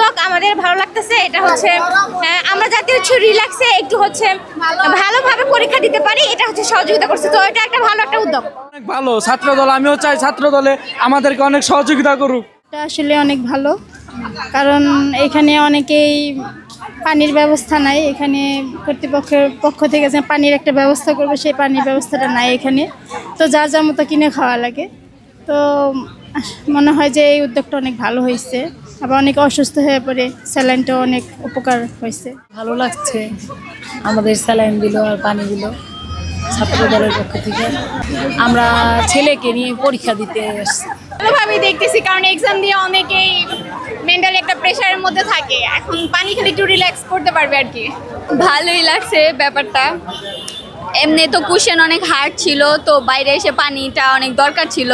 উদ্যোগ আমাদের ভালো লাগতেছে। এটা হচ্ছে আমরা যাতে হচ্ছে রিল্যাক্সে একটু হচ্ছে ভালোভাবে পরীক্ষা দিতে পারি, এটা হচ্ছে সহযোগিতা করছে। তো এটা একটা ভালো একটা উদ্যোগ, অনেক ভালো ছাত্র দল। আমিও চাই ছাত্র দলে আমাদেরকে অনেক সহযোগিতা করুক। এটা আসলে অনেক ভালো, কারণ এখানে অনেকেই পানির ব্যবস্থা নাই। এখানে কর্তৃপক্ষের পক্ষ থেকে যে পানির একটা ব্যবস্থা করবে, সেই পানির ব্যবস্থাটা নাই এখানে। তো যার যার মতো কিনে খাওয়া লাগে। তো মনে হয় যে এই উদ্যোগটা অনেক ভালো হয়েছে। আবার অনেকে অসুস্থ হয়ে পড়ে, স্যালাইনটাও অনেক উপকার হয়েছে। ভালো লাগছে, আমাদের স্যালাইন দিল আর পানি দিল ছাত্র দলের পক্ষ থেকে। আমরা ছেলেকে নিয়ে পরীক্ষা দিতে এসেছি। ভালোভাবেই দেখতেছি, কারণ এক্সাম দিয়ে অনেকেই মেন্টালি একটা প্রেশারের মধ্যে থাকে। এখন পানি খেলে একটু রিল্যাক্স করতে পারবে আর কি। ভালোই লাগছে ব্যাপারটা। এমনি তো কোশ্চেন অনেক হার্ড ছিল, তো বাইরে এসে পানিটা অনেক দরকার ছিল।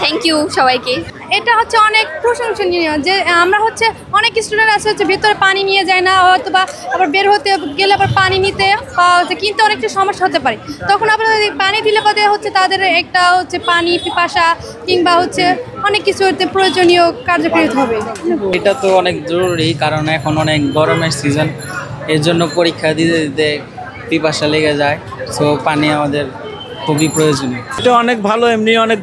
থ্যাংক ইউ সবাইকে। এটা হচ্ছে অনেক প্রশংসনীয় যে আমরা হচ্ছে অনেক স্টুডেন্ট আছে হচ্ছে ভেতরে পানি নিয়ে যায় না, হয়তো বা আবার বের হতে গেলে আবার পানি নিতে হচ্ছে কিনতে অনেকটা সমস্যা হতে পারে। তখন আবার পানি দিলে পদে হচ্ছে তাদের একটা হচ্ছে পানি পিপাসা কিংবা হচ্ছে অনেক কিছু প্রয়োজনীয় কার্যকরী হবে। এটা তো অনেক জরুরি, কারণ এখন অনেক গরমের সিজন, এর জন্য পরীক্ষা দিতে দিতে পিপাসা লেগে যায়। সো পানি আমাদের খুবই প্রয়োজনীয়। এটা অনেক ভালো, এমনি অনেক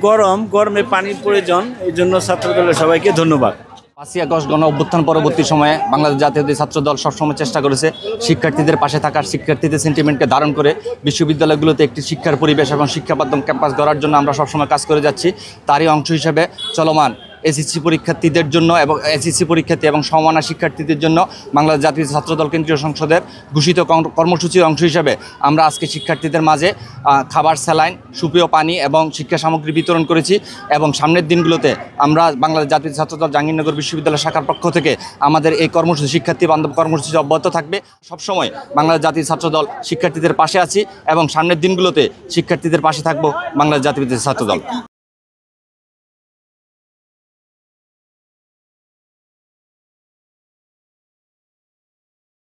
গরমে পানির প্রয়োজন, এই জন্য ছাত্রদলের সবাইকে ধন্যবাদ। ৫ই আগস্ট গণ অভ্যুত্থান পরবর্তী সময়ে বাংলাদেশ জাতীয়তাবাদী ছাত্র দল সবসময় চেষ্টা করেছে শিক্ষার্থীদের পাশে থাকার, শিক্ষার্থীদের সেন্টিমেন্টকে ধারণ করে বিশ্ববিদ্যালয়গুলোতে একটি শিক্ষার পরিবেশ এবং শিক্ষাবান্ধব ক্যাম্পাস গড়ার জন্য আমরা সবসময় কাজ করে যাচ্ছি। তারই অংশ হিসেবে চলমান এসএসসি পরীক্ষার্থীদের জন্য এবং এসএসসি পরীক্ষার্থী এবং সমমানা শিক্ষার্থীদের জন্য বাংলাদেশ জাতীয় ছাত্রদল কেন্দ্রীয় সংসদের ঘোষিত কর্মসূচির অংশ হিসেবে আমরা আজকে শিক্ষার্থীদের মাঝে খাবার, স্যালাইন, সুপেয় পানি এবং শিক্ষা সামগ্রী বিতরণ করেছি। এবং সামনের দিনগুলোতে আমরা বাংলাদেশ জাতীয় ছাত্রদল জাহাঙ্গীরনগর বিশ্ববিদ্যালয় শাখার পক্ষ থেকে আমাদের এই কর্মসূচি, শিক্ষার্থী বান্ধব কর্মসূচি অব্যাহত থাকবে। সবসময় বাংলাদেশ জাতীয় ছাত্রদল শিক্ষার্থীদের পাশে আছি এবং সামনের দিনগুলোতে শিক্ষার্থীদের পাশে থাকবো বাংলাদেশ জাতীয় ছাত্রদল।